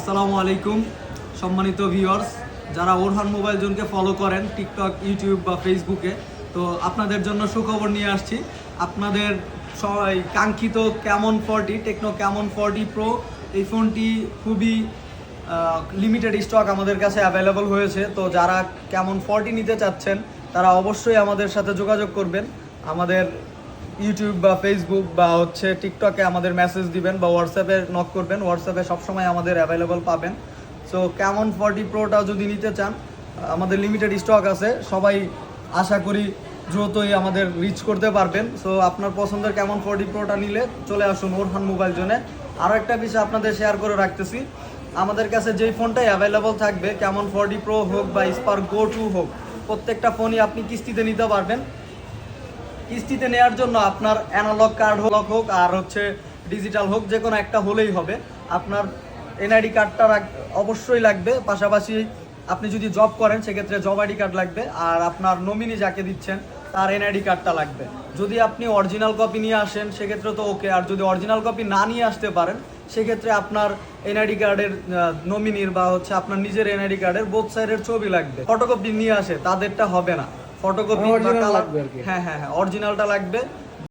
আসসালামু আলাইকুম সম্মানিত ভিউয়ার্স, যারা ওরহান মোবাইল জোনকে ফলো করেন টিকটক, ইউটিউব বা ফেসবুকে, তো আপনাদের জন্য সুখবর নিয়ে আসছি। আপনাদের সবাই কাঙ্ক্ষিত ক্যামন 40 টেকনো ক্যামন 40 প্রো এই ফোনটি খুবই লিমিটেড স্টক আমাদের কাছে অ্যাভেলেবল হয়েছে। তো যারা ক্যামন 40 নিতে চাচ্ছেন তারা অবশ্যই আমাদের সাথে যোগাযোগ করবেন। আমাদের ইউটিউব বা ফেসবুক বা টিকটকে আমাদের মেসেজ দিবেন বা হোয়াটসঅ্যাপে নক করবেন। হোয়াটসঅ্যাপে সবসময় আমাদের অ্যাভেলেবল পাবেন। সো ক্যামন 40 প্রোটা যদি নিতে চান, আমাদের লিমিটেড স্টক আছে। সবাই আশা করি দ্রুতই আমাদের রিচ করতে পারবেন। সো আপনার পছন্দের ক্যামন 40 প্রোটা নিলে চলে আসুন ওরহান মোবাইল জোনে। আরও একটা বিষয় আপনাদের শেয়ার করে রাখতেছি, আমাদের কাছে যেই ফোনটাই অ্যাভেলেবল থাকবে, ক্যামন 40 প্রো হোক বা স্পার্ক গো 2 হোক, প্রত্যেকটা ফোনই আপনি কিস্তিতে নিতে পারবেন। কিস্তিতে নেওয়ার জন্য আপনার অ্যানালগ কার্ড হোক আর ডিজিটাল হোক, যে কোনো একটা হলেই হবে। আপনার এনআইডি কার্ডটা অবশ্যই লাগবে। পাশাপাশি আপনি যদি জব করেন সেক্ষেত্রে জব আইডি কার্ড লাগবে। আর আপনার নমিনি যাকে দিচ্ছেন তার এনআইডি কার্ডটা লাগবে। যদি আপনি অরিজিনাল কপি নিয়ে আসেন সেক্ষেত্রে তো ওকে, আর যদি অরিজিনাল কপি না নিয়ে আসতে পারেন সেক্ষেত্রে আপনার এনআইডি কার্ডের নমিনির বা আপনার নিজের এনআইডি কার্ডের বোথ সাইডের ছবি লাগবে। ফটোকপি নিয়ে আসে তাদেরটা হবে না, ফটোকপি লাগবে। হ্যাঁ, অরিজিনালটা লাগবে।